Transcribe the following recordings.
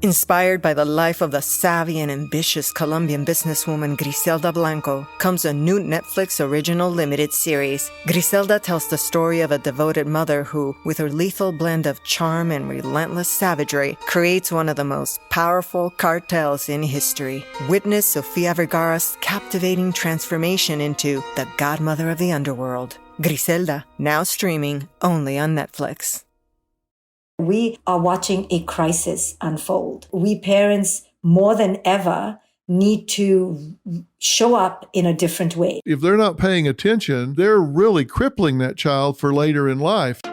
Inspired by the life of the savvy and ambitious Colombian businesswoman Griselda Blanco comes a new Netflix original limited series. Griselda tells the story of a devoted mother who, with her lethal blend of charm and relentless savagery, creates one of the most powerful cartels in history. Witness Sofia Vergara's captivating transformation into the godmother of the underworld. Griselda, now streaming only on Netflix. We are watching a crisis unfold. We parents, more than ever, need to show up in a different way. If they're not paying attention, they're really crippling that child for later in life. All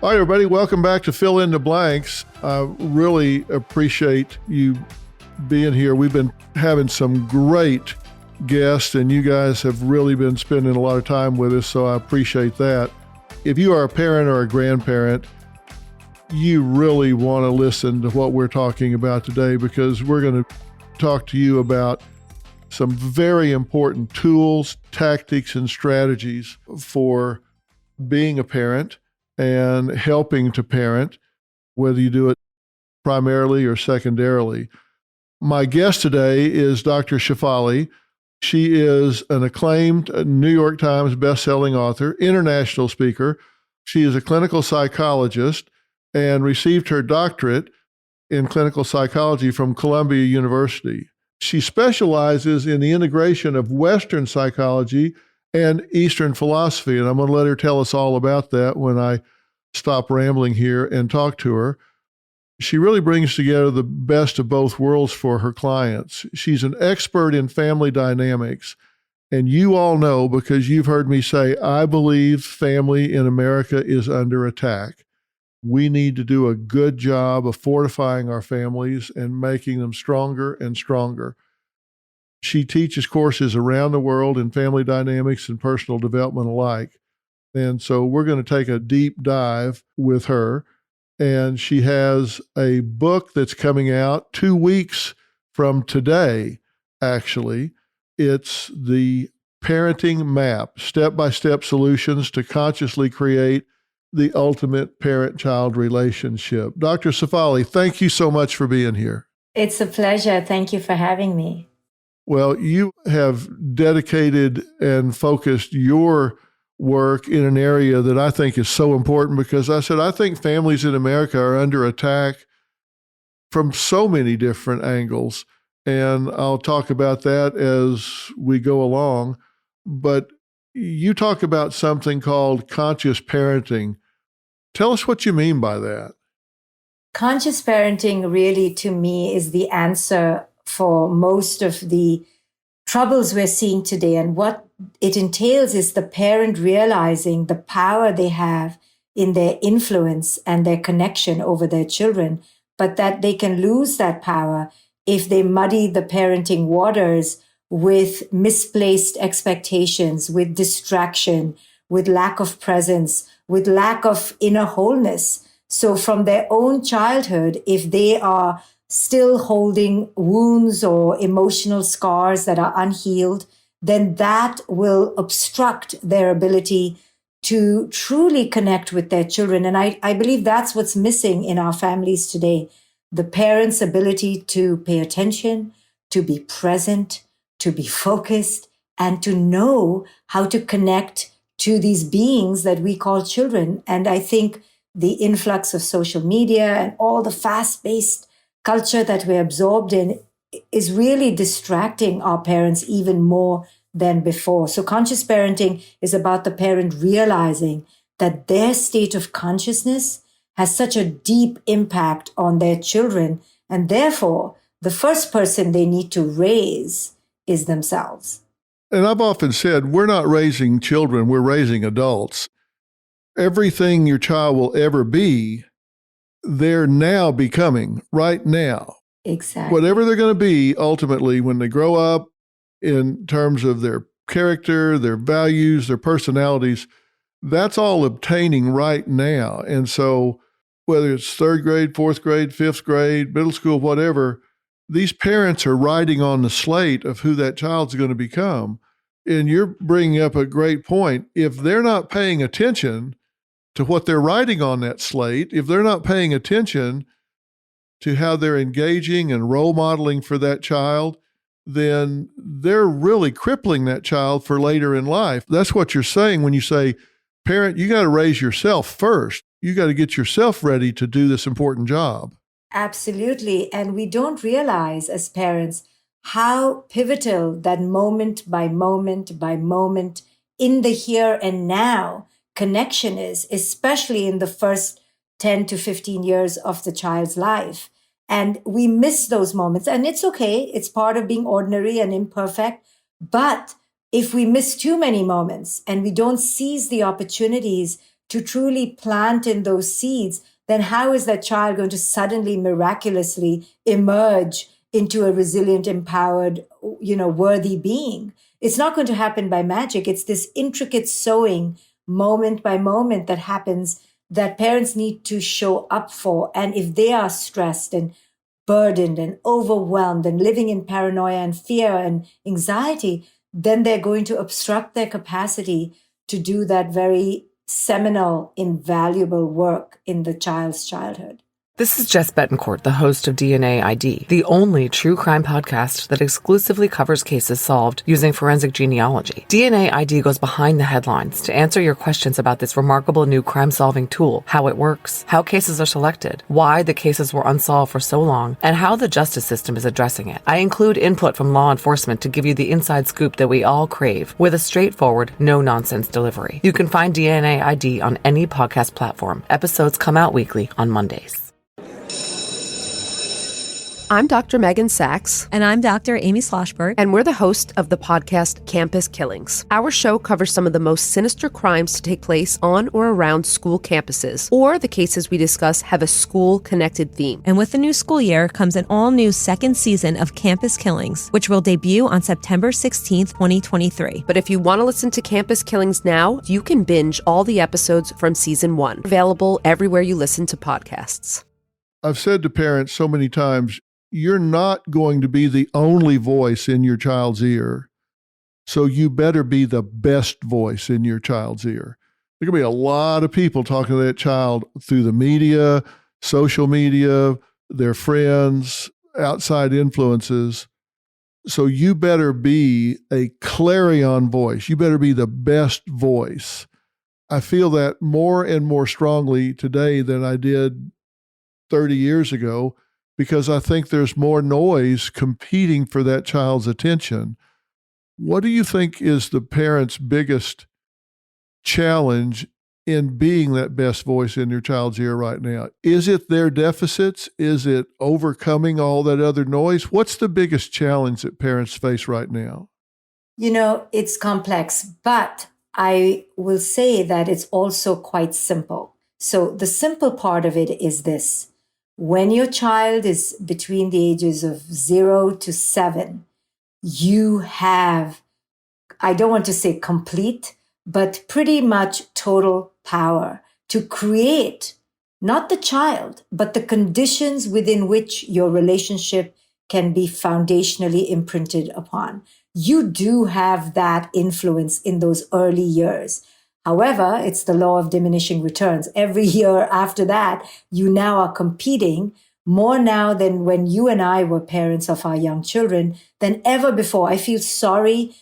right, everybody, welcome back to Fill in the Blanks. I really appreciate you being here. We've been having some great guests, and you guys have really been spending a lot of time with us, so I appreciate that. If you are a parent or a grandparent, you really want to listen to what we're talking about today, because we're going to talk to you about some very important tools, tactics, and strategies for being a parent and helping to parent, whether you do it primarily or secondarily. My guest today is Dr. Shefali. She is an acclaimed New York Times bestselling author, international speaker. She is a clinical psychologist and received her doctorate in clinical psychology from Columbia University. She specializes in the integration of Western psychology and Eastern philosophy, and I'm going to let her tell us all about that when I stop rambling here and talk to her. She really brings together the best of both worlds for her clients. She's an expert in family dynamics. And you all know, because you've heard me say, I believe family in America is under attack. We need to do a good job of fortifying our families and making them stronger and stronger. She teaches courses around the world in family dynamics and personal development alike. And so we're going to take a deep dive with her. And she has a book that's coming out 2 weeks from today, actually. It's the Parenting Map, step-by-step solutions to consciously create the ultimate parent-child relationship. Dr. Shefali, thank you so much for being here. It's a pleasure. Thank you for having me. Well, you have dedicated and focused your work in an area that I think is so important, because I think families in America are under attack from so many different angles. And I'll talk about that as we go along. But you talk about something called conscious parenting. Tell us what you mean by that. Conscious parenting really, to me, is the answer for most of the troubles we're seeing today. And what it entails is the parent realizing the power they have in their influence and their connection over their children, but that they can lose that power if they muddy the parenting waters with misplaced expectations, with distraction, with lack of presence, with lack of inner wholeness. So from their own childhood, if they are still holding wounds or emotional scars that are unhealed, then that will obstruct their ability to truly connect with their children. And I believe that's what's missing in our families today. The parents' ability to pay attention, to be present, to be focused, and to know how to connect to these beings that we call children. And I think the influx of social media and all the fast-paced culture that we're absorbed in is really distracting our parents even more than before. So conscious parenting is about the parent realizing that their state of consciousness has such a deep impact on their children, and therefore the first person they need to raise is themselves. And I've often said, we're not raising children, we're raising adults. Everything your child will ever be, they're now becoming right now. Exactly. Whatever they're going to be ultimately when they grow up, in terms of their character, their values, their personalities, that's all obtaining right now. And so whether it's third grade, fourth grade, fifth grade, middle school, whatever, these parents are writing on the slate of who that child's going to become. And you're bringing up a great point. If they're not paying attention to what they're writing on that slate, if they're not paying attention to how they're engaging and role modeling for that child, then they're really crippling that child for later in life. That's what you're saying when you say, parent, you got to raise yourself first. You got to get yourself ready to do this important job. Absolutely. And we don't realize as parents how pivotal that moment by moment by moment in the here and now connection is, especially in the first 10 to 15 years of the child's life. And we miss those moments. And it's okay. It's part of being ordinary and imperfect. But if we miss too many moments and we don't seize the opportunities to truly plant in those seeds, then how is that child going to suddenly miraculously emerge into a resilient, empowered, worthy being? It's not going to happen by magic. It's this intricate sowing moment by moment that happens that parents need to show up for. And if they are stressed and burdened and overwhelmed and living in paranoia and fear and anxiety, then they're going to obstruct their capacity to do that very seminal, invaluable work in the child's childhood. This is Jess Betancourt, the host of DNA ID, the only true crime podcast that exclusively covers cases solved using forensic genealogy. DNA ID goes behind the headlines to answer your questions about this remarkable new crime-solving tool, how it works, how cases are selected, why the cases were unsolved for so long, and how the justice system is addressing it. I include input from law enforcement to give you the inside scoop that we all crave with a straightforward, no-nonsense delivery. You can find DNA ID on any podcast platform. Episodes come out weekly on Mondays. I'm Dr. Megan Sachs. And I'm Dr. Amy Sloshberg. And we're the host of the podcast Campus Killings. Our show covers some of the most sinister crimes to take place on or around school campuses, or the cases we discuss have a school-connected theme. And with the new school year comes an all-new second season of Campus Killings, which will debut on September 16th, 2023. But if you want to listen to Campus Killings now, you can binge all the episodes from season 1, available everywhere you listen to podcasts. I've said to parents so many times, you're not going to be the only voice in your child's ear. So you better be the best voice in your child's ear. There can be a lot of people talking to that child through the media, social media, their friends, outside influences. So you better be a clarion voice. You better be the best voice. I feel that more and more strongly today than I did 30 years ago, because I think there's more noise competing for that child's attention. What do you think is the parent's biggest challenge in being that best voice in your child's ear right now? Is it their deficits? Is it overcoming all that other noise? What's the biggest challenge that parents face right now? It's complex, but I will say that it's also quite simple. So the simple part of it is this. When your child is between the ages of 0 to 7, you have, I don't want to say complete, but pretty much total power to create not the child, but the conditions within which your relationship can be foundationally imprinted upon. You do have that influence in those early years. However, it's the law of diminishing returns. Every year after that, you now are competing more now than when you and I were parents of our young children than ever before. I feel sorry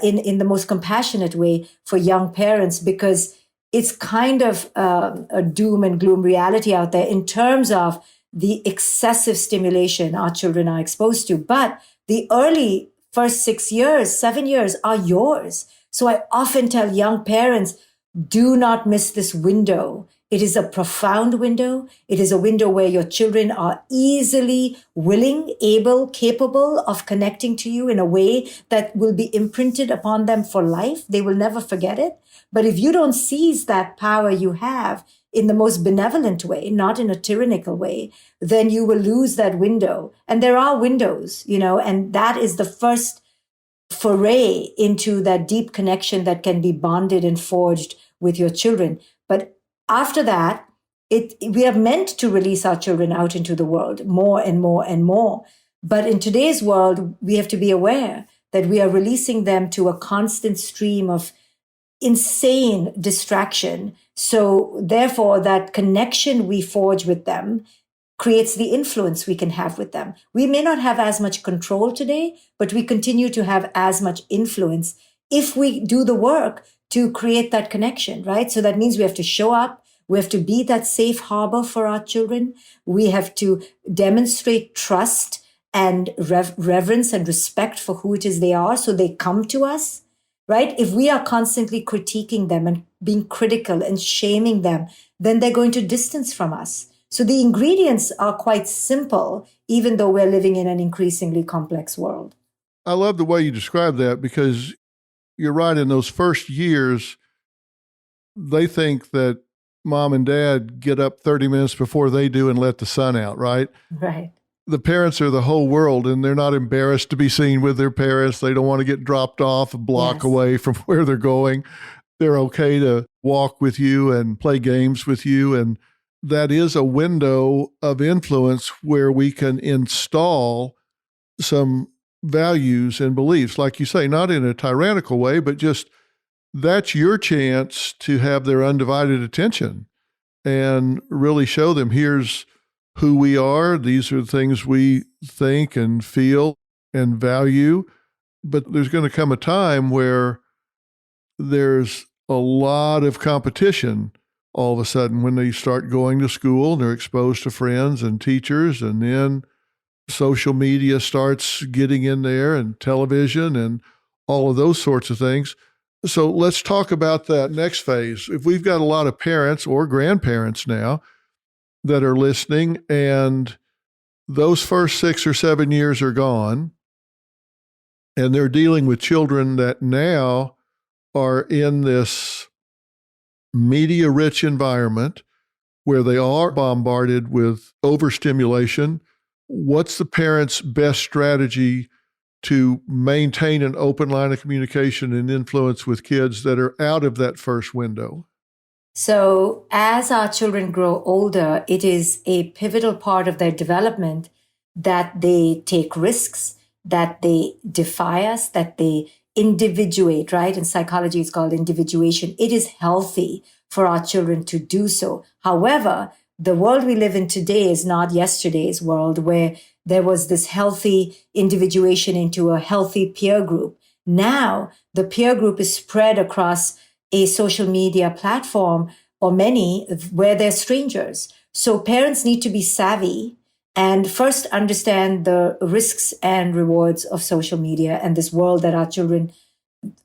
in the most compassionate way for young parents, because it's kind of a doom and gloom reality out there in terms of the excessive stimulation our children are exposed to. But the early first 6 years, 7 years are yours. So I often tell young parents, do not miss this window. It is a profound window. It is a window where your children are easily willing, able, capable of connecting to you in a way that will be imprinted upon them for life. They will never forget it. But if you don't seize that power you have in the most benevolent way, not in a tyrannical way, then you will lose that window. And there are windows, and that is the first foray into that deep connection that can be bonded and forged with your children. But after that, we are meant to release our children out into the world more and more and more. But in today's world, we have to be aware that we are releasing them to a constant stream of insane distraction. So therefore, that connection we forge with them creates the influence we can have with them. We may not have as much control today, but we continue to have as much influence if we do the work to create that connection, right? So that means we have to show up. We have to be that safe harbor for our children. We have to demonstrate trust and reverence and respect for who it is they are, so they come to us, right? If we are constantly critiquing them and being critical and shaming them, then they're going to distance from us. So the ingredients are quite simple, even though we're living in an increasingly complex world. I love the way you describe that, because you're right. In those first years, they think that mom and dad get up 30 minutes before they do and let the sun out, right? Right. The parents are the whole world, and they're not embarrassed to be seen with their parents. They don't want to get dropped off a block away from where they're going. They're okay to walk with you and play games with you. And that is a window of influence where we can install some values and beliefs, like you say, not in a tyrannical way, but just that's your chance to have their undivided attention and really show them, here's who we are. These are the things we think and feel and value. But there's going to come a time where there's a lot of competition all of a sudden when they start going to school and they're exposed to friends and teachers, and then social media starts getting in there and television and all of those sorts of things. So let's talk about that next phase. If we've got a lot of parents or grandparents now that are listening, and those first 6 or 7 years are gone, and they're dealing with children that now are in this media-rich environment where they are bombarded with overstimulation, what's the parent's best strategy to maintain an open line of communication and influence with kids that are out of that first window? So as our children grow older, it is a pivotal part of their development that they take risks, that they defy us, that they individuate, right? In psychology, it's called individuation. It is healthy for our children to do so. However, the world we live in today is not yesterday's world where there was this healthy individuation into a healthy peer group. Now, the peer group is spread across a social media platform, or many, where they're strangers. So parents need to be savvy and first understand the risks and rewards of social media and this world that our children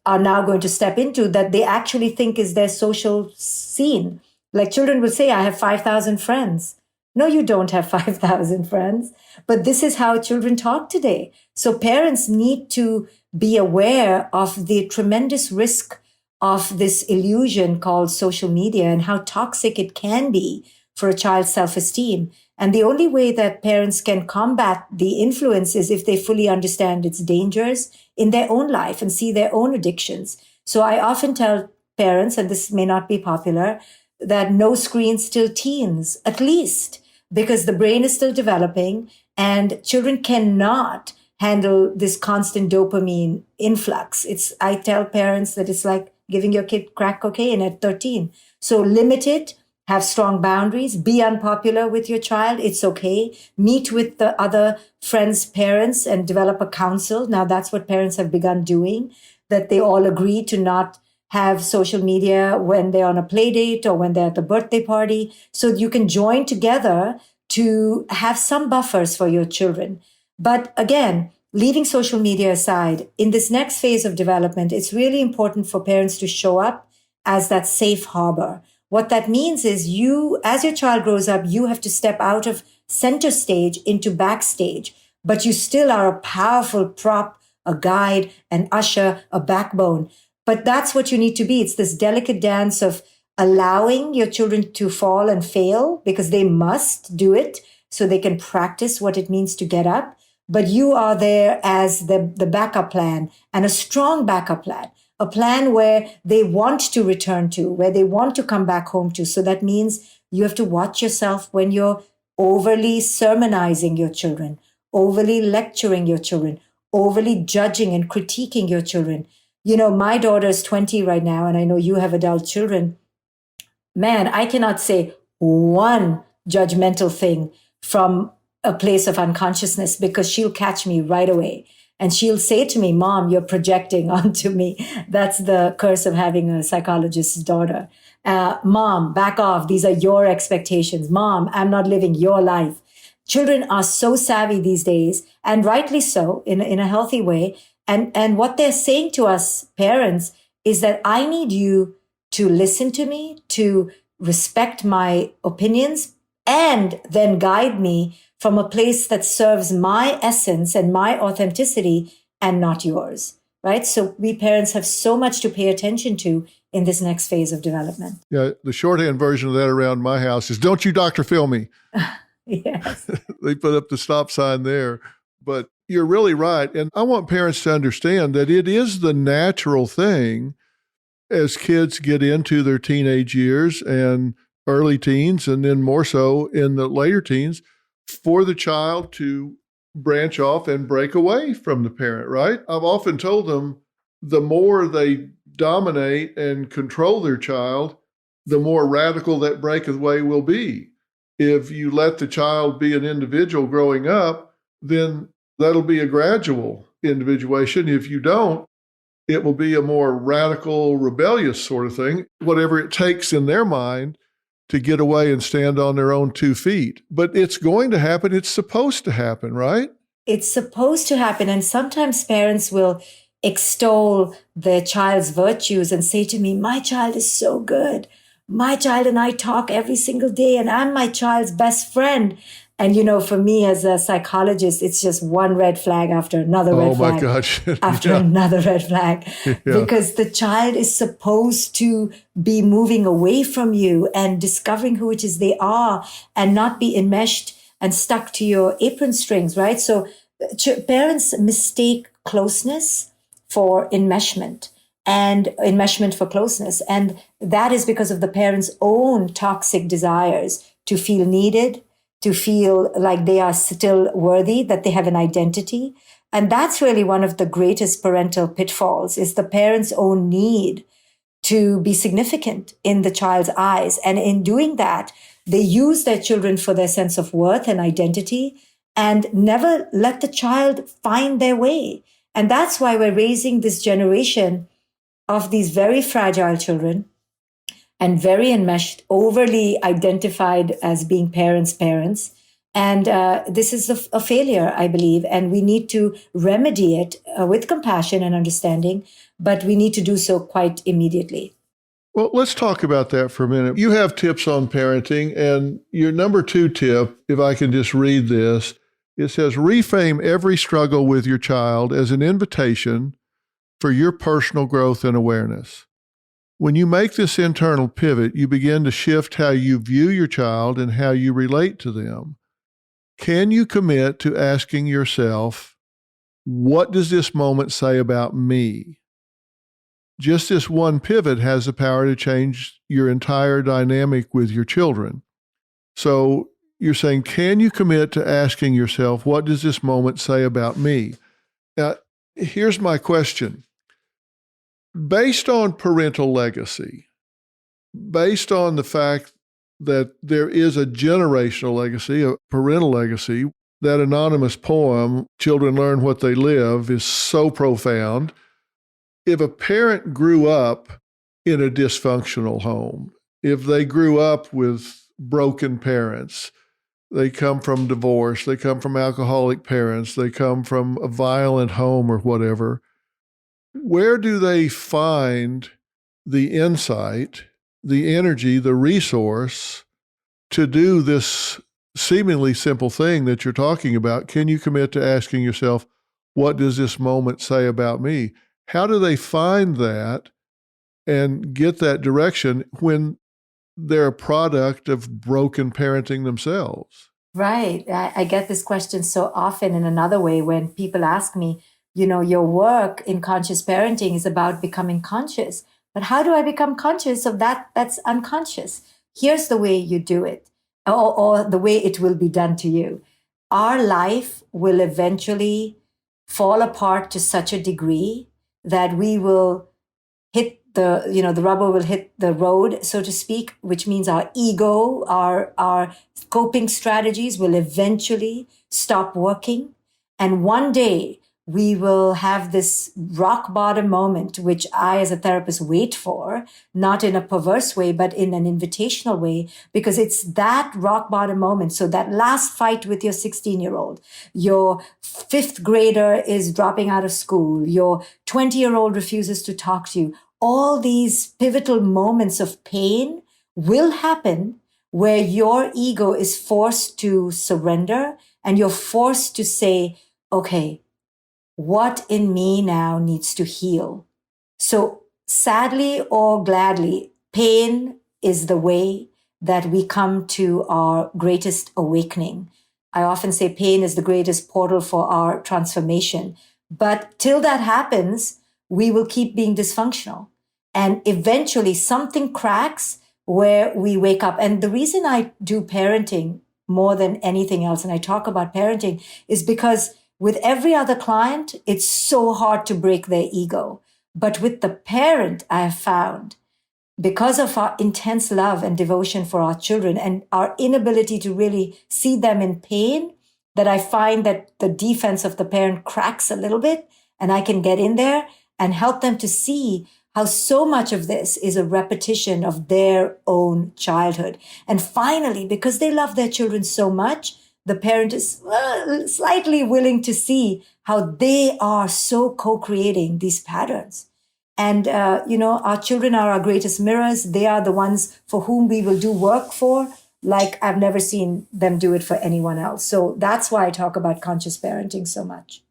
are now going to step into, that they actually think is their social scene. Like children will say, I have 5,000 friends. No, you don't have 5,000 friends. But this is how children talk today. So parents need to be aware of the tremendous risk of this illusion called social media and how toxic it can be for a child's self-esteem. And the only way that parents can combat the influence is if they fully understand its dangers in their own life and see their own addictions. So I often tell parents, and this may not be popular, that no screens till teens, at least, because the brain is still developing and children cannot handle this constant dopamine influx. I tell parents that it's like giving your kid crack cocaine at 13. So limit it, have strong boundaries, be unpopular with your child. It's okay. Meet with the other friends' parents and develop a council. Now that's what parents have begun doing, that they all agree to not have social media when they're on a play date or when they're at the birthday party. So you can join together to have some buffers for your children. But again, leaving social media aside, in this next phase of development, it's really important for parents to show up as that safe harbor. What that means is you, as your child grows up, you have to step out of center stage into backstage, but you still are a powerful prop, a guide, an usher, a backbone. But that's what you need to be. It's this delicate dance of allowing your children to fall and fail because they must do it so they can practice what it means to get up. But you are there as the backup plan, and a strong backup plan, a plan where they want to return to, where they want to come back home to. So that means you have to watch yourself when you're overly sermonizing your children, overly lecturing your children, overly judging and critiquing your children. My daughter is 20 right now, and I know you have adult children. Man, I cannot say one judgmental thing from a place of unconsciousness, because she'll catch me right away. And she'll say to me, Mom, you're projecting onto me. That's the curse of having a psychologist's daughter. Mom, back off. These are your expectations. Mom, I'm not living your life. Children are so savvy these days, and rightly so, in a healthy way. And what they're saying to us parents is that I need you to listen to me, to respect my opinions, and then guide me from a place that serves my essence and my authenticity and not yours, right? So we parents have so much to pay attention to in this next phase of development. Yeah, the shorthand version of that around my house is, don't you Dr. Phil me. Yes. They put up the stop sign there. But you're really right. And I want parents to understand that it is the natural thing as kids get into their teenage years and early teens, and then more so in the later teens, for the child to branch off and break away from the parent, right? I've often told them the more they dominate and control their child, the more radical that breakaway will be. If you let the child be an individual growing up, then that'll be a gradual individuation. If you don't, it will be a more radical, rebellious sort of thing, whatever it takes in their mind to get away and stand on their own 2 feet. But it's going to happen. It's supposed to happen, right? It's supposed to happen. And sometimes parents will extol their child's virtues and say to me, my child is so good. My child and I talk every single day, and I'm my child's best friend. And, for me as a psychologist, it's just one red flag after another red flag. Oh, my gosh. After another red flag. Yeah. Because the child is supposed to be moving away from you and discovering who it is they are, and not be enmeshed and stuck to your apron strings, right? So parents mistake closeness for enmeshment, and enmeshment for closeness. And that is because of the parents' own toxic desires to feel needed, to feel like they are still worthy, that they have an identity. And that's really one of the greatest parental pitfalls, is the parents' own need to be significant in the child's eyes. And in doing that, they use their children for their sense of worth and identity, and never let the child find their way. And that's why we're raising this generation of these very fragile children, and very enmeshed, overly identified as being parents. And this is a failure, I believe, and we need to remedy it with compassion and understanding, but we need to do so quite immediately. Well, let's talk about that for a minute. You have tips on parenting, and your number 2 tip, if I can just read this, it says, reframe every struggle with your child as an invitation for your personal growth and awareness. When you make this internal pivot, you begin to shift how you view your child and how you relate to them. Can you commit to asking yourself, what does this moment say about me? Just this one pivot has the power to change your entire dynamic with your children. So you're saying, can you commit to asking yourself, what does this moment say about me? Now, here's my question. Based on parental legacy, based on the fact that there is a generational legacy, a parental legacy, that anonymous poem, Children Learn What They Live, is so profound. If a parent grew up in a dysfunctional home, if they grew up with broken parents, they come from divorce, they come from alcoholic parents, they come from a violent home or whatever, where do they find the insight, the energy, the resource to do this seemingly simple thing that you're talking about? Can you commit to asking yourself, what does this moment say about me? How do they find that and get that direction when they're a product of broken parenting themselves? Right. I get this question so often in another way when people ask me, your work in conscious parenting is about becoming conscious. But how do I become conscious of that that's unconscious? Here's the way you do it, or the way it will be done to you. Our life will eventually fall apart to such a degree that we will hit the rubber will hit the road, so to speak, which means our ego, our coping strategies will eventually stop working. And one day we will have this rock bottom moment, which I, as a therapist, wait for, not in a perverse way, but in an invitational way, because it's that rock bottom moment. So that last fight with your 16-year-old, your fifth grader is dropping out of school, your 20-year-old refuses to talk to you. All these pivotal moments of pain will happen where your ego is forced to surrender and you're forced to say, okay, what in me now needs to heal? So sadly or gladly, pain is the way that we come to our greatest awakening. I often say pain is the greatest portal for our transformation. But till that happens, we will keep being dysfunctional. And eventually something cracks where we wake up. And the reason I do parenting more than anything else, and I talk about parenting, is because with every other client, it's so hard to break their ego. But with the parent, I have found, because of our intense love and devotion for our children and our inability to really see them in pain, that I find that the defense of the parent cracks a little bit, and I can get in there and help them to see how so much of this is a repetition of their own childhood. And finally, because they love their children so much, the parent is slightly willing to see how they are so co-creating these patterns. And, our children are our greatest mirrors. They are the ones for whom we will do work for, like I've never seen them do it for anyone else. So that's why I talk about conscious parenting so much.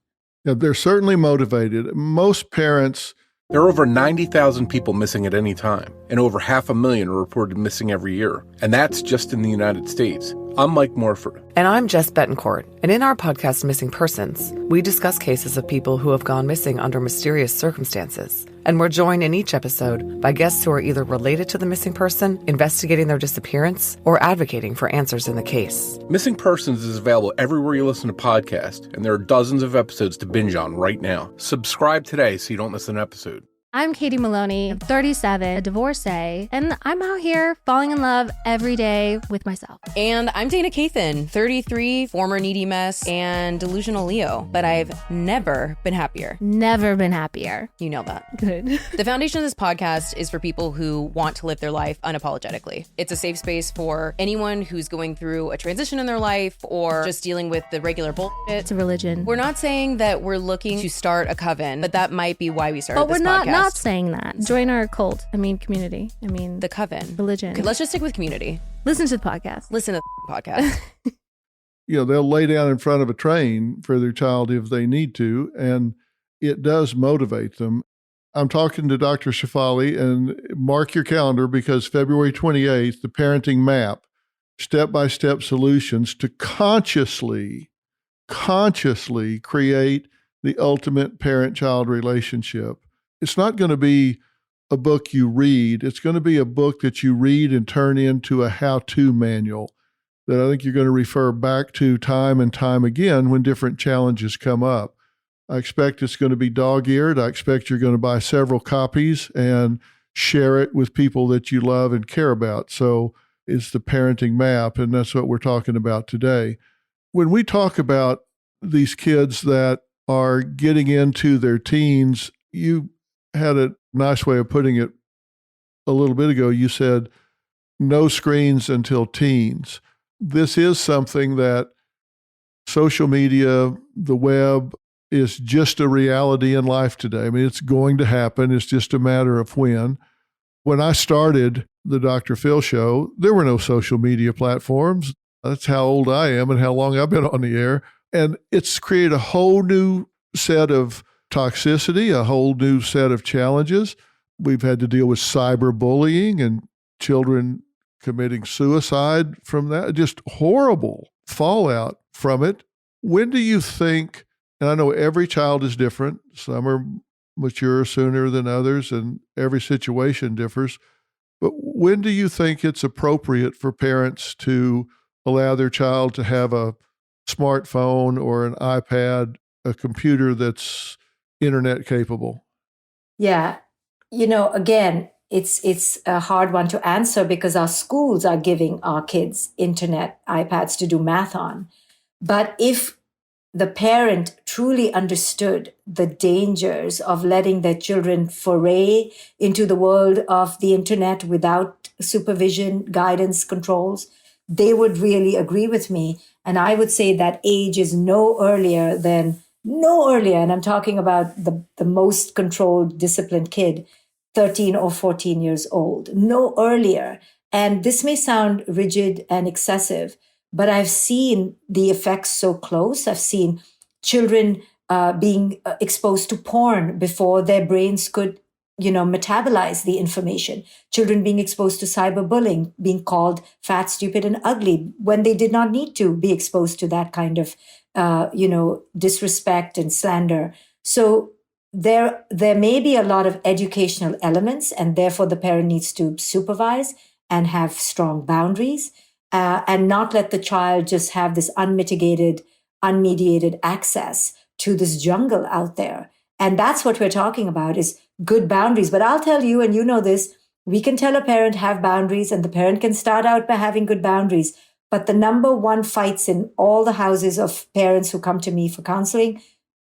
Yeah, they're certainly motivated. Most parents... There are over 90,000 people missing at any time, and over 500,000 are reported missing every year. And that's just in the United States. I'm Mike Morford. And I'm Jess Betancourt. And in our podcast, Missing Persons, we discuss cases of people who have gone missing under mysterious circumstances. And we're joined in each episode by guests who are either related to the missing person, investigating their disappearance, or advocating for answers in the case. Missing Persons is available everywhere you listen to podcasts, and there are dozens of episodes to binge on right now. Subscribe today so you don't miss an episode. I'm Katie Maloney, 37, a divorcee, and I'm out here falling in love every day with myself. And I'm Dana Cathan, 33, former needy mess, and delusional Leo, but I've never been happier. Never been happier. You nailed that. Good. The foundation of this podcast is for people who want to live their life unapologetically. It's a safe space for anyone who's going through a transition in their life or just dealing with the regular bullshit. It's a religion. We're not saying that we're looking to start a coven, but that might be why we started this podcast. But we're not saying that. Join our cult. Community. The coven. Religion. Okay, let's just stick with community. Listen to the podcast. Listen to the podcast. They'll lay down in front of a train for their child if they need to, and it does motivate them. I'm talking to Dr. Shefali, and mark your calendar because February 28th, the Parenting Map, step-by-step solutions to consciously create the ultimate parent-child relationship. It's not going to be a book you read. It's going to be a book that you read and turn into a how-to manual that I think you're going to refer back to time and time again when different challenges come up. I expect it's going to be dog-eared. I expect you're going to buy several copies and share it with people that you love and care about. So it's the Parenting Map, and that's what we're talking about today. When we talk about these kids that are getting into their teens, you had a nice way of putting it a little bit ago. You said, no screens until teens. This is something that social media, the web, is just a reality in life today. It's going to happen. It's just a matter of when. When I started the Dr. Phil show, there were no social media platforms. That's how old I am and how long I've been on the air. And it's created a whole new set of toxicity, a whole new set of challenges. We've had to deal with cyberbullying and children committing suicide from that, just horrible fallout from it. When do you think, and I know every child is different, some are mature sooner than others, and every situation differs, but when do you think it's appropriate for parents to allow their child to have a smartphone or an iPad a computer that's internet capable? Yeah. Again, it's a hard one to answer because our schools are giving our kids internet iPads to do math on. But if the parent truly understood the dangers of letting their children foray into the world of the internet without supervision, guidance, controls, they would really agree with me. And I would say that age is no earlier, and I'm talking about the most controlled, disciplined kid, 13 or 14 years old, no earlier. And this may sound rigid and excessive, but I've seen the effects so close. I've seen children being exposed to porn before their brains could, metabolize the information. Children being exposed to cyberbullying, being called fat, stupid, and ugly when they did not need to be exposed to that kind of, disrespect and slander. So there may be a lot of educational elements, and therefore the parent needs to supervise and have strong boundaries. And not let the child just have this unmitigated, unmediated access to this jungle out there. And that's what we're talking about, is good boundaries. But I'll tell you, and you know this, we can tell a parent have boundaries, and the parent can start out by having good boundaries. But the number one fights in all the houses of parents who come to me for counseling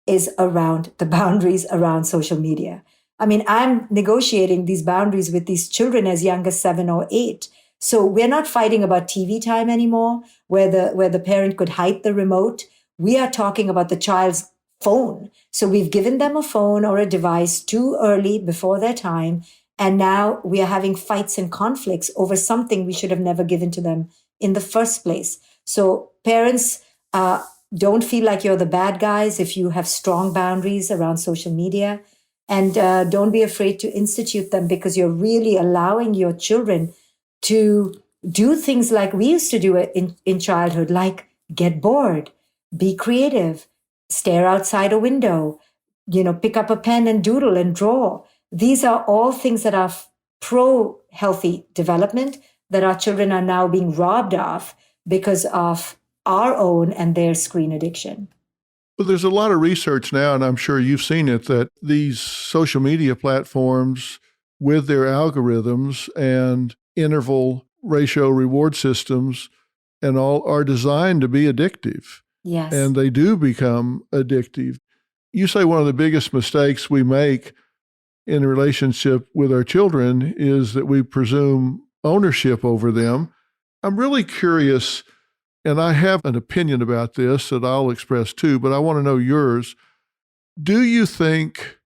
is around the boundaries around social media. I mean, I'm negotiating these boundaries with these children as young as 7 or 8. So we're not fighting about TV time anymore, where the parent could hide the remote. We are talking about the child's phone. So we've given them a phone or a device too early, before their time. And now we are having fights and conflicts over something we should have never given to them in the first place. So parents, don't feel like you're the bad guys if you have strong boundaries around social media. And don't be afraid to institute them, because you're really allowing your children to do things like we used to do it in childhood, like get bored, be creative, stare outside a window, pick up a pen and doodle and draw. These are all things that are pro-healthy development that our children are now being robbed of because of our own and their screen addiction. Well, there's a lot of research now, and I'm sure you've seen it, that these social media platforms with their algorithms and interval ratio reward systems and all are designed to be addictive. Yes. And they do become addictive. You say one of the biggest mistakes we make in a relationship with our children is that we presume ownership over them. I'm really curious, and I have an opinion about this that I'll express too, but I want to know yours. Do you think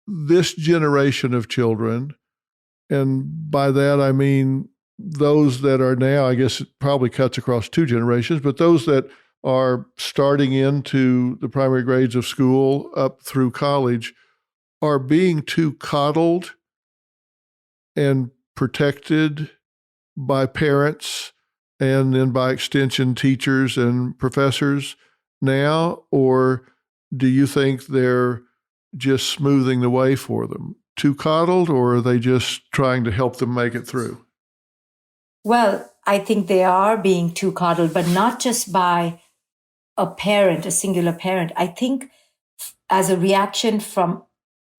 this generation of children, and by that I mean those that are now, I guess it probably cuts across 2 generations, but those that are starting into the primary grades of school up through college, are being too coddled and protected by parents and then by extension teachers and professors now? Or do you think they're just smoothing the way for them? Too coddled, or are they just trying to help them make it through? Well, I think they are being too coddled, but not just by a parent, a singular parent. I think as a reaction from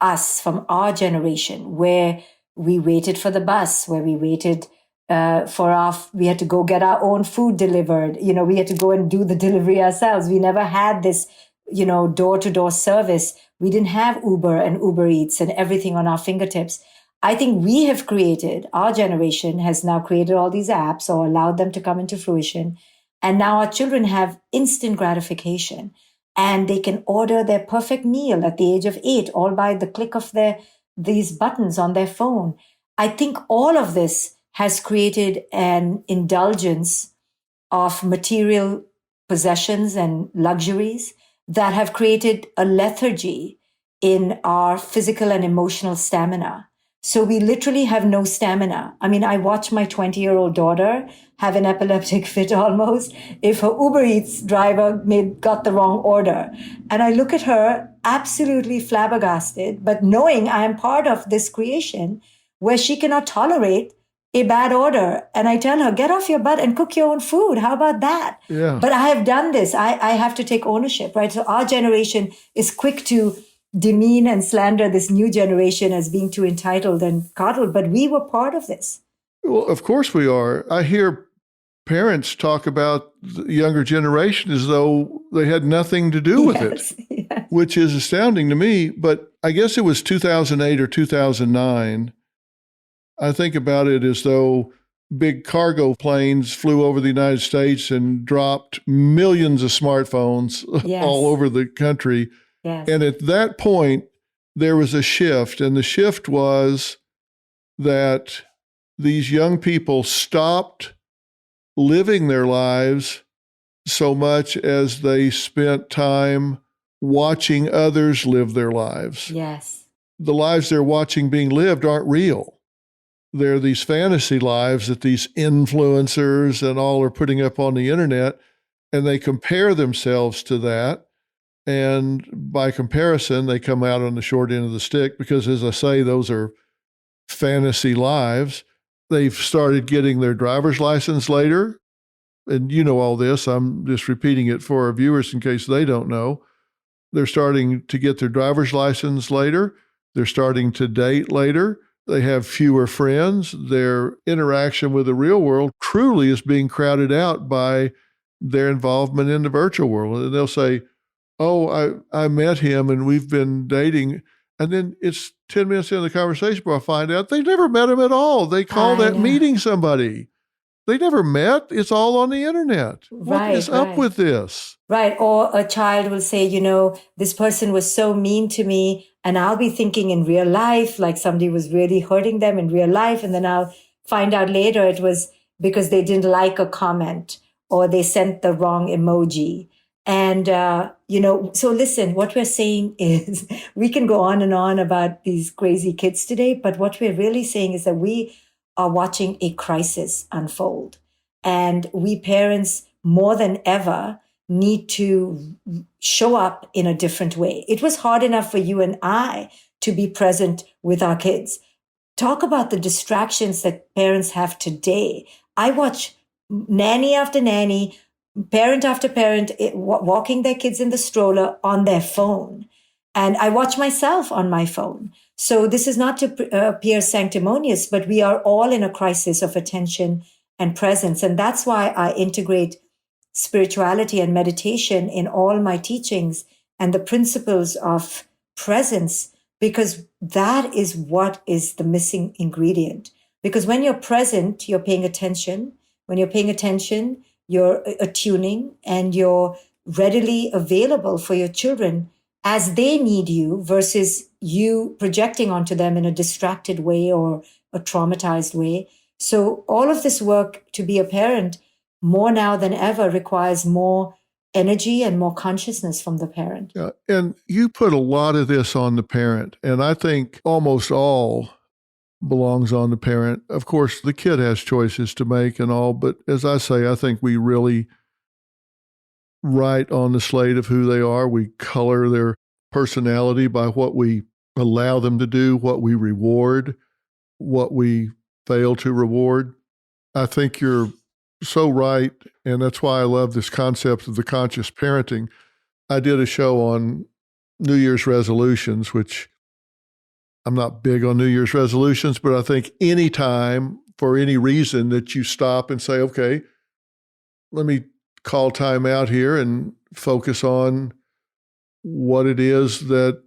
us, from our generation, where we waited for the bus, where we waited we had to go get our own food delivered. We had to go and do the delivery ourselves. We never had this, door-to-door service. We didn't have Uber and Uber Eats and everything on our fingertips. I think we have created, our generation has now created all these apps or allowed them to come into fruition. And now our children have instant gratification, and they can order their perfect meal at the age of 8, all by the click of these buttons on their phone. I think all of this has created an indulgence of material possessions and luxuries that have created a lethargy in our physical and emotional stamina. So we literally have no stamina. I mean, I watch my 20-year-old daughter have an epileptic fit almost if her Uber Eats driver got the wrong order. And I look at her absolutely flabbergasted, but knowing I am part of this creation where she cannot tolerate a bad order. And I tell her, get off your butt and cook your own food. How about that? Yeah. But I have done this. I have to take ownership, right? So our generation is quick to demean and slander this new generation as being too entitled and coddled. But we were part of this. Well, of course we are. I hear parents talk about the younger generation as though they had nothing to do with it, which is astounding to me. But I guess it was 2008 or 2009. I think about it as though big cargo planes flew over the United States and dropped millions of smartphones all over the country. Yes. And at that point, there was a shift. And the shift was that these young people stopped living their lives so much as they spent time watching others live their lives. Yes. The lives they're watching being lived aren't real. They're these fantasy lives that these influencers and all are putting up on the internet, and they compare themselves to that. And by comparison, they come out on the short end of the stick because, as I say, those are fantasy lives. They've started getting their driver's license later. And you know all this. I'm just repeating it for our viewers in case they don't know. They're starting to get their driver's license later. They're starting to date later. They have fewer friends. Their interaction with the real world truly is being crowded out by their involvement in the virtual world. And they'll say, oh, I met him and we've been dating. And then it's 10 minutes into the conversation where I find out they never met him at all. They call that meeting somebody. They never met. It's all on the internet. What is up with this? Right. Or a child will say, this person was so mean to me. And I'll be thinking in real life, like somebody was really hurting them in real life. And then I'll find out later it was because they didn't like a comment or they sent the wrong emoji. And, so listen, what we're saying is we can go on and on about these crazy kids today, but what we're really saying is that we are watching a crisis unfold. And we parents, more than ever, need to show up in a different way. It was hard enough for you and I to be present with our kids. Talk about the distractions that parents have today. I watch nanny after nanny, parent after parent, walking their kids in the stroller on their phone. And I watch myself on my phone. So this is not to appear sanctimonious, but we are all in a crisis of attention and presence. And that's why I integrate spirituality and meditation in all my teachings and the principles of presence, because that is what is the missing ingredient. Because when you're present, you're paying attention. When you're paying attention, you're attuning and you're readily available for your children as they need you versus you projecting onto them in a distracted way or a traumatized way. So all of this work to be a parent more now than ever requires more energy and more consciousness from the parent. Yeah, and you put a lot of this on the parent, and I think almost all belongs on the parent. Of course, the kid has choices to make and all, but as I say, I think we really write on the slate of who they are. We color their personality by what we allow them to do, what we reward, what we fail to reward. I think you're so right, and that's why I love this concept of the conscious parenting. I did a show on New Year's resolutions, which I'm not big on New Year's resolutions, but I think any time for any reason that you stop and say, okay, let me call time out here and focus on what it is that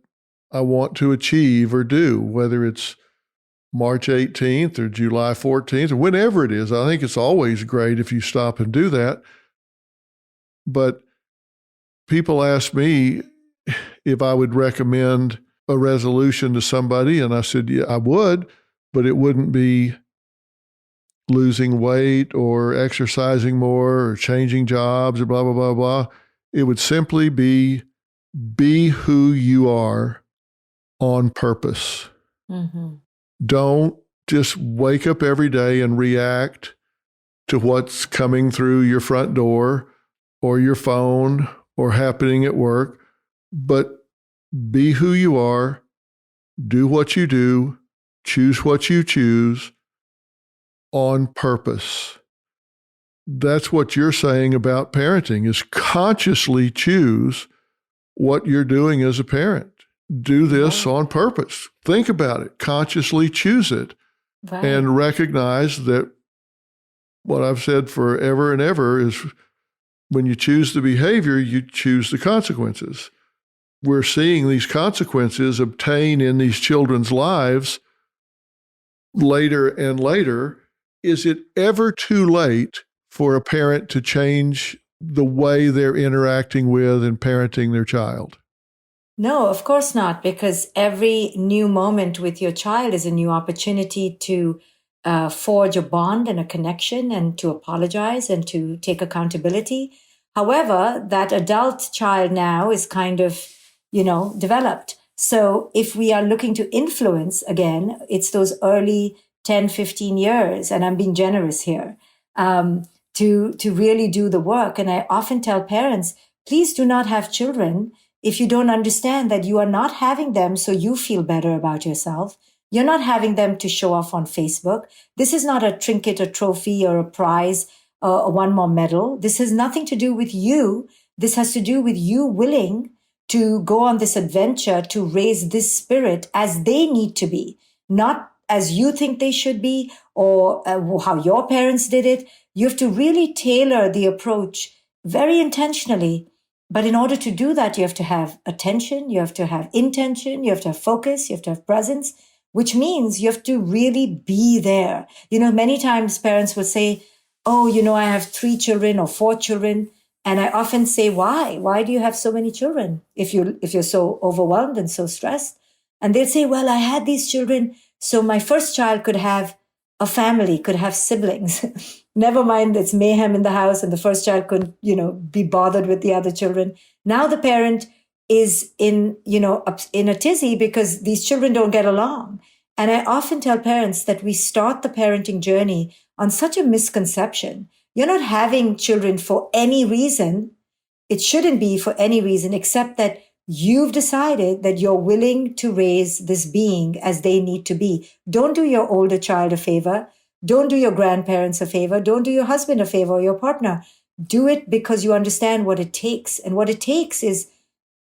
I want to achieve or do, whether it's March 18th or July 14th or whenever it is. I think it's always great if you stop and do that. But people ask me if I would recommend a resolution to somebody, and I said, yeah, I would, but it wouldn't be losing weight or exercising more or changing jobs or blah, blah, blah, blah. It would simply be who you are on purpose. Mm-hmm. Don't just wake up every day and react to what's coming through your front door or your phone or happening at work, but be who you are, do what you do, choose what you choose, on purpose. That's what you're saying about parenting, is consciously choose what you're doing as a parent. Do this on purpose. Think about it. Consciously choose it. Right. And recognize that what I've said forever and ever is when you choose the behavior, you choose the consequences. We're seeing these consequences obtain in these children's lives later and later. Is it ever too late for a parent to change the way they're interacting with and parenting their child? No, of course not, because every new moment with your child is a new opportunity to forge a bond and a connection and to apologize and to take accountability. However, that adult child now is kind of, developed. So if we are looking to influence, again, it's those early 10, 15 years, and I'm being generous here, to really do the work. And I often tell parents, please do not have children if you don't understand that you are not having them so you feel better about yourself. You're not having them to show off on Facebook. This is not a trinket, a trophy, or a prize, or one more medal. This has nothing to do with you. This has to do with you willing to go on this adventure to raise this spirit as they need to be, not as you think they should be or how your parents did it. You have to really tailor the approach very intentionally. But in order to do that, you have to have attention, you have to have intention, you have to have focus, you have to have presence, which means you have to really be there. Many times parents will say, oh, I have 3 children or 4 children. And I often say, why? Why do you have so many children if you're so overwhelmed and so stressed? And they'll say, well, I had these children so my first child could have a family, could have siblings. Never mind, it's mayhem in the house and the first child couldn't, be bothered with the other children. Now the parent is in a tizzy because these children don't get along. And I often tell parents that we start the parenting journey on such a misconception. You're not having children for any reason. It shouldn't be for any reason except that you've decided that you're willing to raise this being as they need to be. Don't do your older child a favor. Don't do your grandparents a favor. Don't do your husband a favor or your partner. Do it because you understand what it takes. And what it takes is,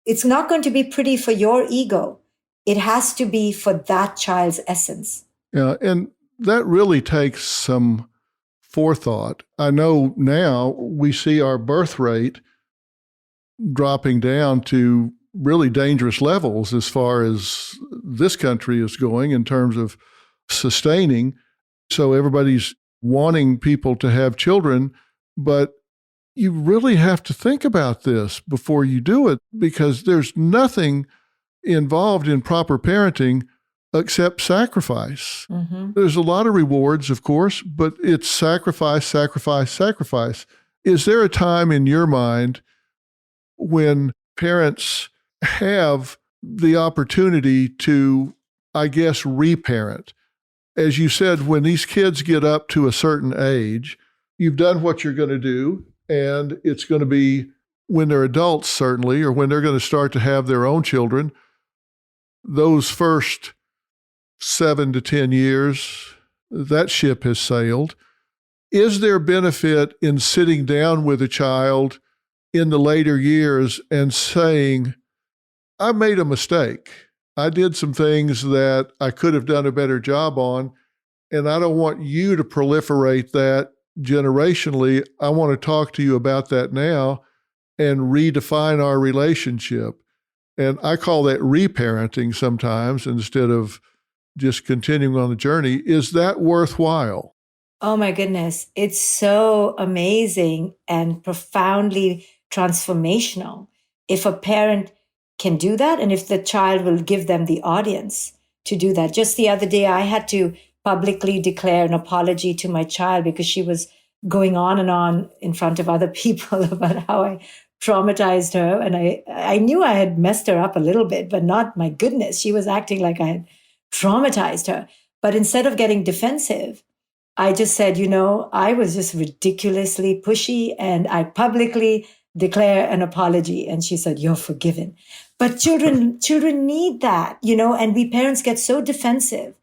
it's not going to be pretty for your ego. It has to be for that child's essence. Yeah, and that really takes some forethought. I know now we see our birth rate dropping down to really dangerous levels as far as this country is going in terms of sustaining. So everybody's wanting people to have children, but you really have to think about this before you do it, because there's nothing involved in proper parenting except sacrifice. Mm-hmm. There's a lot of rewards, of course, but it's sacrifice, sacrifice, sacrifice. Is there a time in your mind when parents have the opportunity to, I guess, reparent? As you said, when these kids get up to a certain age, you've done what you're going to do, and it's going to be when they're adults, certainly, or when they're going to start to have their own children, those first 7 to 10 years, that ship has sailed. Is there benefit in sitting down with a child in the later years and saying, I made a mistake. I did some things that I could have done a better job on, and I don't want you to proliferate that generationally. I want to talk to you about that now and redefine our relationship. And I call that reparenting sometimes instead of just continuing on the journey. Is that worthwhile? Oh my goodness. It's so amazing and profoundly transformational if a parent can do that and if the child will give them the audience to do that. Just the other day, I had to publicly declare an apology to my child because she was going on and on in front of other people about how I traumatized her. And I knew I had messed her up a little bit, but not, my goodness, she was acting like I had traumatized her. But instead of getting defensive, I just said, I was just ridiculously pushy, and I publicly declare an apology. And she said, you're forgiven. But children need that, and we parents get so defensive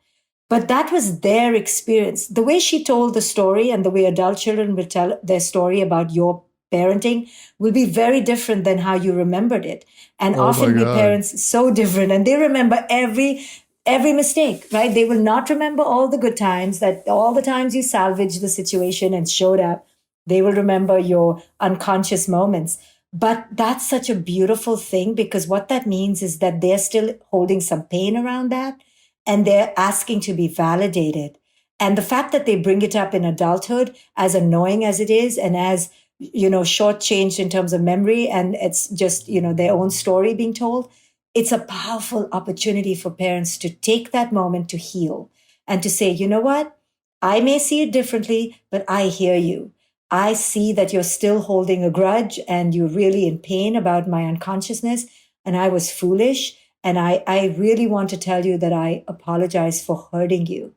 But that was their experience. The way she told the story and the way adult children will tell their story about your parenting will be very different than how you remembered it. And Oh, often my we God. parents so different, and they remember every mistake, right? They will not remember all the good times, that all the times you salvaged the situation and showed up. They will remember your unconscious moments. But that's such a beautiful thing, because what that means is that they're still holding some pain around that, and they're asking to be validated. And the fact that they bring it up in adulthood, as annoying as it is, and as, shortchanged in terms of memory, and it's just, their own story being told, it's a powerful opportunity for parents to take that moment to heal and to say, you know what? I may see it differently, but I hear you. I see that you're still holding a grudge and you're really in pain about my unconsciousness, and I was foolish. And I really want to tell you that I apologize for hurting you.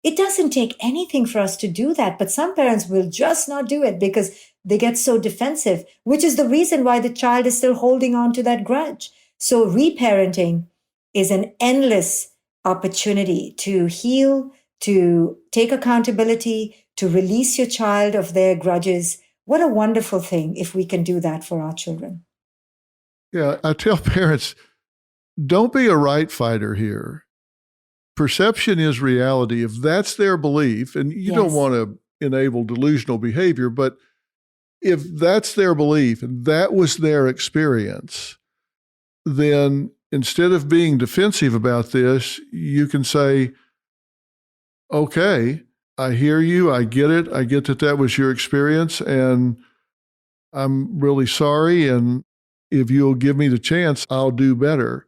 It doesn't take anything for us to do that, but some parents will just not do it because they get so defensive, which is the reason why the child is still holding on to that grudge. So reparenting is an endless opportunity to heal, to take accountability, to release your child of their grudges. What a wonderful thing if we can do that for our children. Yeah, I tell parents, don't be a right fighter here. Perception is reality. If that's their belief, and you don't want to enable delusional behavior, but if that's their belief and that was their experience, then instead of being defensive about this, you can say, okay, I hear you. I get it. I get that that was your experience, and I'm really sorry. And if you'll give me the chance, I'll do better.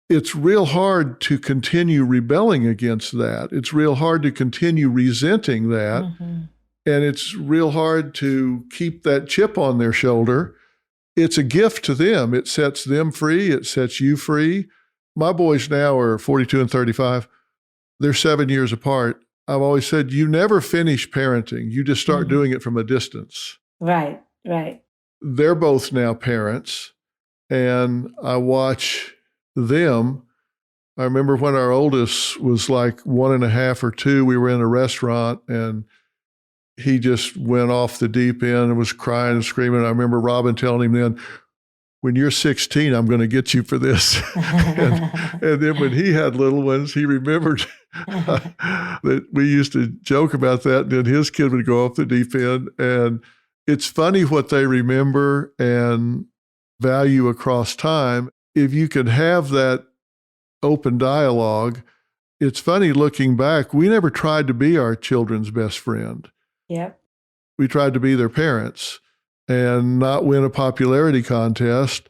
It's real hard to continue rebelling against that. It's real hard to continue resenting that. Mm-hmm. And it's real hard to keep that chip on their shoulder. It's a gift to them. It sets them free. It sets you free. My boys now are 42 and 35. They're 7 years apart. I've always said, you never finish parenting. You just start doing it from a distance. Right, right. They're both now parents, and I watch them. I remember when our oldest was like 1.5 or 2, we were in a restaurant and he just went off the deep end and was crying and screaming. I remember Robin telling him then, when you're 16, I'm going to get you for this. and then when he had little ones, he remembered that we used to joke about that. And then his kid would go off the deep end. And it's funny what they remember and value across time. If you can have that open dialogue, it's funny looking back, we never tried to be our children's best friend. Yep. We tried to be their parents and not win a popularity contest.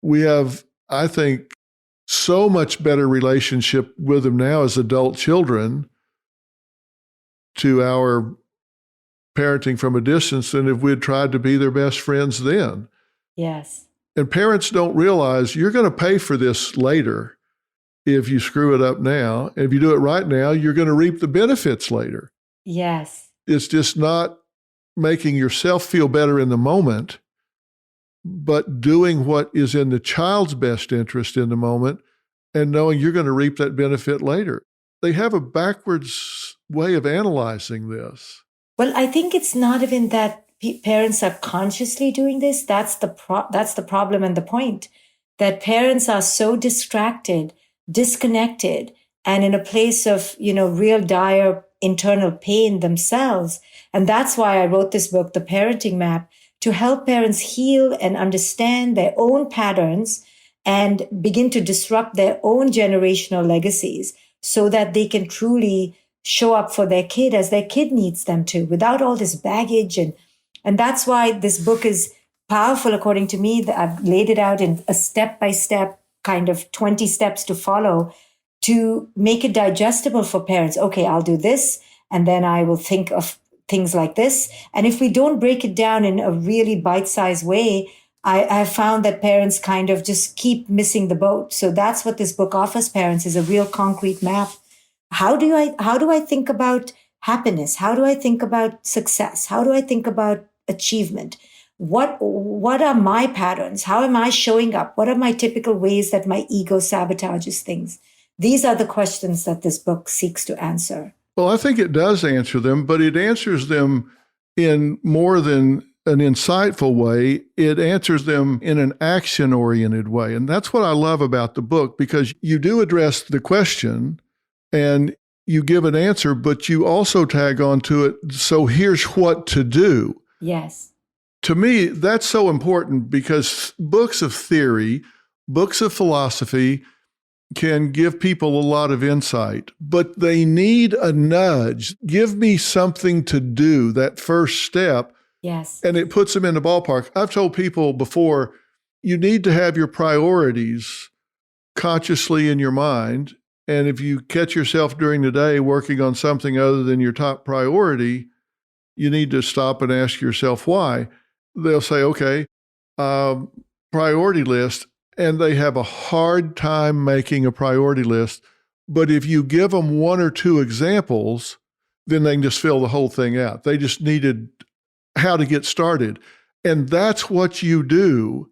We have, I think, so much better relationship with them now as adult children to our parenting from a distance than if we'd tried to be their best friends then. Yes. And parents don't realize you're going to pay for this later if you screw it up now. If you do it right now, you're going to reap the benefits later. Yes. It's just not making yourself feel better in the moment, but doing what is in the child's best interest in the moment and knowing you're going to reap that benefit later. They have a backwards way of analyzing this. Well, I think it's not even that parents are consciously doing this. That's the problem and the point, that parents are so distracted, disconnected, and in a place of, real dire internal pain themselves. And that's why I wrote this book, The Parenting Map, to help parents heal and understand their own patterns and begin to disrupt their own generational legacies so that they can truly show up for their kid as their kid needs them to, without all this baggage. And that's why this book is powerful, according to me. That I've laid it out in a step-by-step kind of 20 steps to follow to make it digestible for parents. Okay, I'll do this, and then I will think of things like this. And if we don't break it down in a really bite-sized way, I've found that parents kind of just keep missing the boat. So that's what this book offers parents, is a real concrete map. How do I think about happiness? How do I think about success? How do I think about achievement? What are my patterns? How am I showing up? What are my typical ways that my ego sabotages things? These are the questions that this book seeks to answer. Well, I think it does answer them, but it answers them in more than an insightful way. It answers them in an action-oriented way. And that's what I love about the book, because you do address the question and you give an answer, but you also tag on to it. So here's what to do. Yes. To me, that's so important, because books of theory, books of philosophy can give people a lot of insight, but they need a nudge. Give me something to do, that first step. Yes. And it puts them in the ballpark. I've told people before, you need to have your priorities consciously in your mind. And if you catch yourself during the day working on something other than your top priority, you need to stop and ask yourself why. They'll say, okay, priority list, and they have a hard time making a priority list. But if you give them one or two examples, then they can just fill the whole thing out. They just needed how to get started. And that's what you do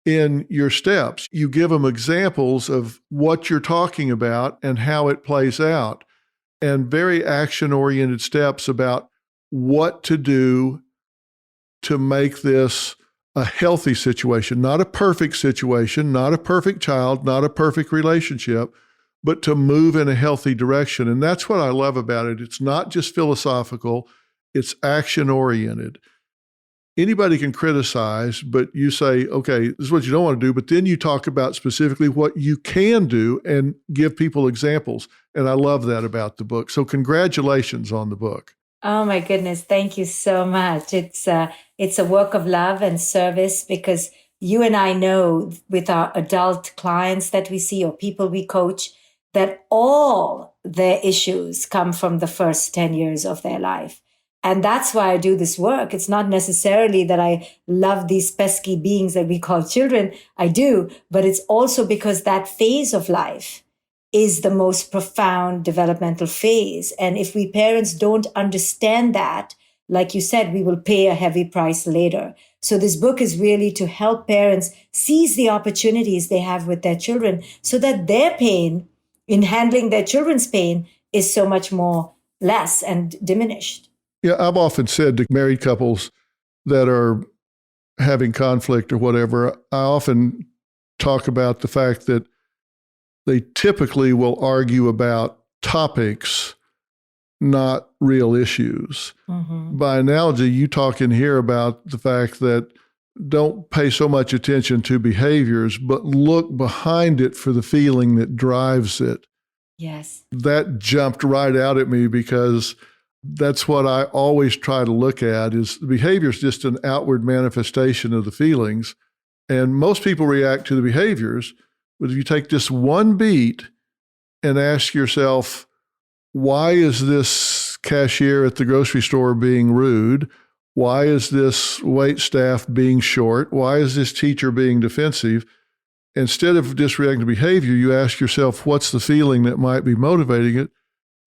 in your steps. You give them examples of what you're talking about and how it plays out, and very action-oriented steps about what to do to make this a healthy situation, not a perfect situation, not a perfect child, not a perfect relationship, but to move in a healthy direction. And that's what I love about it. It's not just philosophical, it's action-oriented. Anybody can criticize, but you say, okay, this is what you don't want to do, but then you talk about specifically what you can do and give people examples. And I love that about the book. So congratulations on the book. Oh my goodness. Thank you so much. It's a work of love and service, because you and I know with our adult clients that we see or people we coach that all their issues come from the first 10 years of their life. And that's why I do this work. It's not necessarily that I love these pesky beings that we call children. I do, but it's also because that phase of life is the most profound developmental phase. And if we parents don't understand that, like you said, we will pay a heavy price later. So this book is really to help parents seize the opportunities they have with their children, so that their pain in handling their children's pain is so much more less and diminished. Yeah, I've often said to married couples that are having conflict or whatever, I often talk about the fact that they typically will argue about topics, not real issues. Mm-hmm. By analogy, you talk in here about the fact that don't pay so much attention to behaviors, but look behind it for the feeling that drives it. Yes. That jumped right out at me, because that's what I always try to look at, is the behavior is just an outward manifestation of the feelings. And most people react to the behaviors. But if you take just one beat and ask yourself, why is this cashier at the grocery store being rude? Why is this wait staff being short? Why is this teacher being defensive? Instead of just reacting to behavior, you ask yourself, what's the feeling that might be motivating it?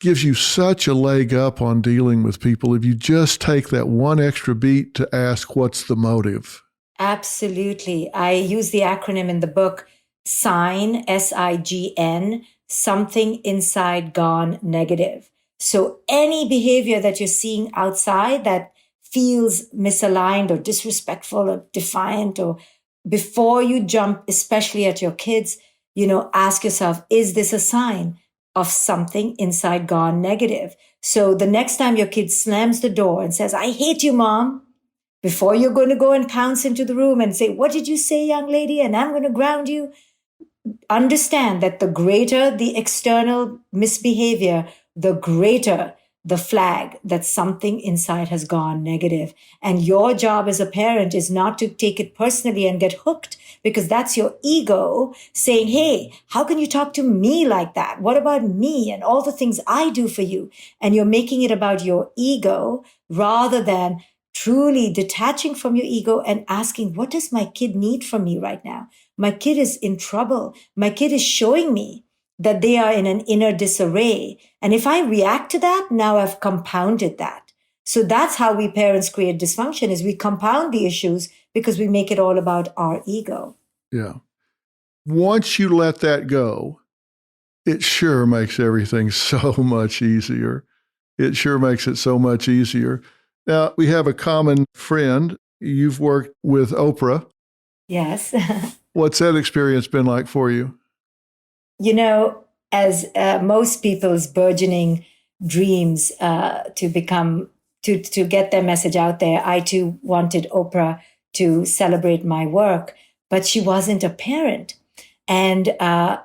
Gives you such a leg up on dealing with people if you just take that one extra beat to ask, what's the motive? Absolutely. I use the acronym in the book, SIGN, SIGN, something inside gone negative. So any behavior that you're seeing outside that feels misaligned or disrespectful or defiant, or before you jump, especially at your kids, ask yourself, is this a sign of something inside gone negative? So the next time your kid slams the door and says, I hate you, Mom, before you're going to go and pounce into the room and say, what did you say, young lady? And I'm going to ground you. Understand that the greater the external misbehavior, the greater the flag that something inside has gone negative. And your job as a parent is not to take it personally and get hooked, because that's your ego saying, hey, how can you talk to me like that? What about me and all the things I do for you? And you're making it about your ego rather than truly detaching from your ego and asking, what does my kid need from me right now? My kid is in trouble. My kid is showing me that they are in an inner disarray. And if I react to that, now I've compounded that. So that's how we parents create dysfunction, is we compound the issues because we make it all about our ego. Yeah. Once you let that go it sure makes everything so much easier. It sure makes it so much easier. Now, we have a common friend. You've worked with Oprah. Yes. What's that experience been like for you? You know, as most people's burgeoning dreams to get their message out there, I too wanted Oprah to celebrate my work, but she wasn't a parent. And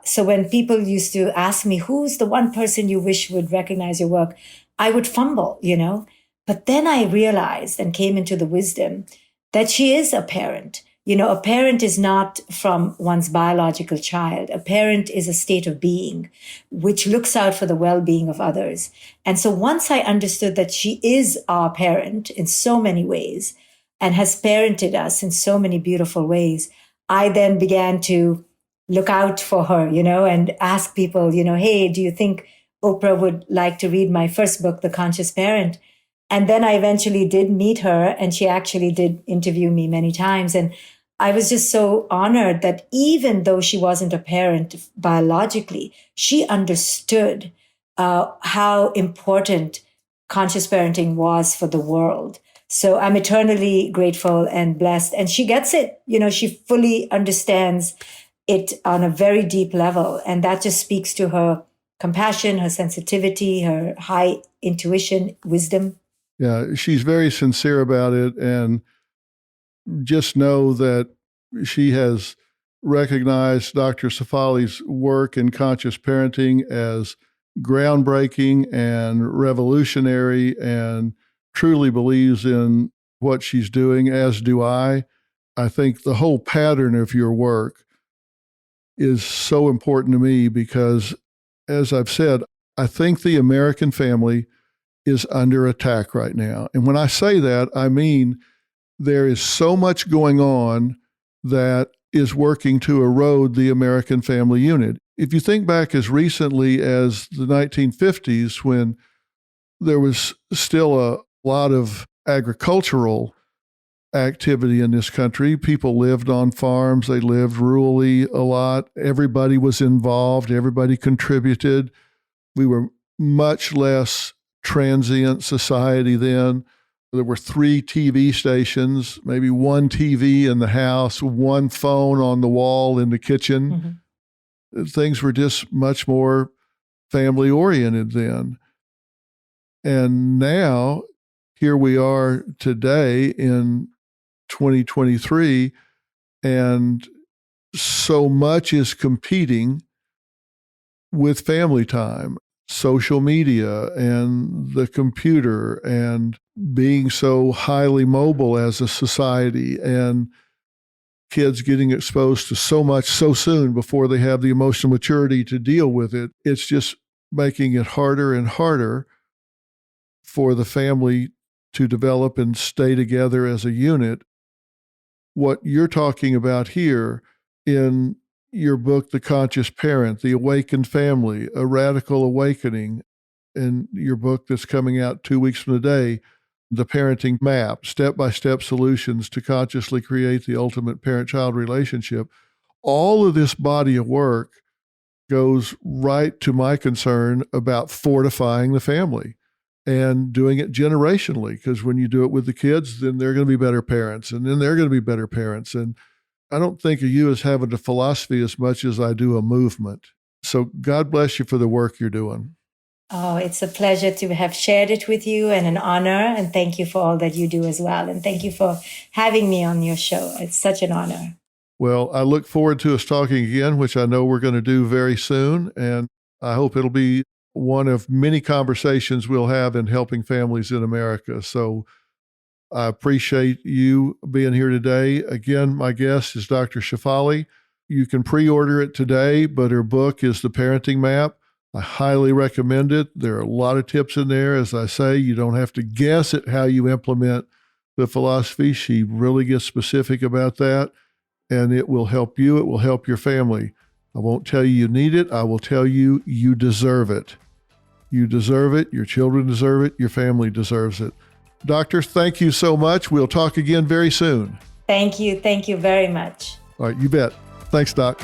so when people used to ask me, who's the one person you wish would recognize your work, I would fumble, But then I realized and came into the wisdom that she is a parent. A parent is not from one's biological child. A parent is a state of being, which looks out for the well-being of others. And so once I understood that she is our parent in so many ways and has parented us in so many beautiful ways, I then began to look out for her, and ask people, hey, do you think Oprah would like to read my first book, The Conscious Parent? And then I eventually did meet her, and she actually did interview me many times. And I was just so honored that even though she wasn't a parent biologically, she understood how important conscious parenting was for the world. So I'm eternally grateful and blessed. And she gets it. She fully understands it on a very deep level. And that just speaks to her compassion, her sensitivity, her high intuition, wisdom. Yeah, she's very sincere about it. And just know that she has recognized Dr. Shefali's work in conscious parenting as groundbreaking and revolutionary, and truly believes in what she's doing, as do I. I think the whole pattern of your work is so important to me because, as I've said, I think the American family is under attack right now. And when I say that, I mean there is so much going on that is working to erode the American family unit. If you think back as recently as the 1950s, when there was still a lot of agricultural activity in this country, people lived on farms, they lived rurally a lot, everybody was involved, everybody contributed. We were much less transient society then. There were 3 TV stations, maybe 1 TV in the house, 1 phone on the wall in the kitchen. Mm-hmm. Things were just much more family oriented then. And now, here we are today in 2023, and so much is competing with family time, social media and the computer, and being so highly mobile as a society, and kids getting exposed to so much so soon before they have the emotional maturity to deal with it. It's just making it harder and harder for the family to develop and stay together as a unit. What you're talking about here in your book, The Conscious Parent, The Awakened Family, A Radical Awakening, and your book that's coming out 2 weeks from today, The Parenting Map, Step-by-Step Solutions to Consciously Create the Ultimate Parent-Child Relationship. All of this body of work goes right to my concern about fortifying the family and doing it generationally, because when you do it with the kids, then they're going to be better parents, and then they're going to be better parents. And I don't think of you as having a philosophy as much as I do a movement. So God bless you for the work you're doing. Oh, it's a pleasure to have shared it with you, and an honor. And thank you for all that you do as well. And thank you for having me on your show. It's such an honor. Well, I look forward to us talking again, which I know we're going to do very soon. And I hope it'll be one of many conversations we'll have in helping families in America. So I appreciate you being here today. Again, my guest is Dr. Shefali. You can pre-order it today, but her book is The Parenting Map. I highly recommend it. There are a lot of tips in there. As I say, you don't have to guess at how you implement the philosophy. She really gets specific about that, and it will help you. It will help your family. I won't tell you need it. I will tell you you deserve it. You deserve it. Your children deserve it. Your family deserves it. Doctor, thank you so much. We'll talk again very soon. Thank you. Thank you very much. All right, you bet. Thanks, Doc.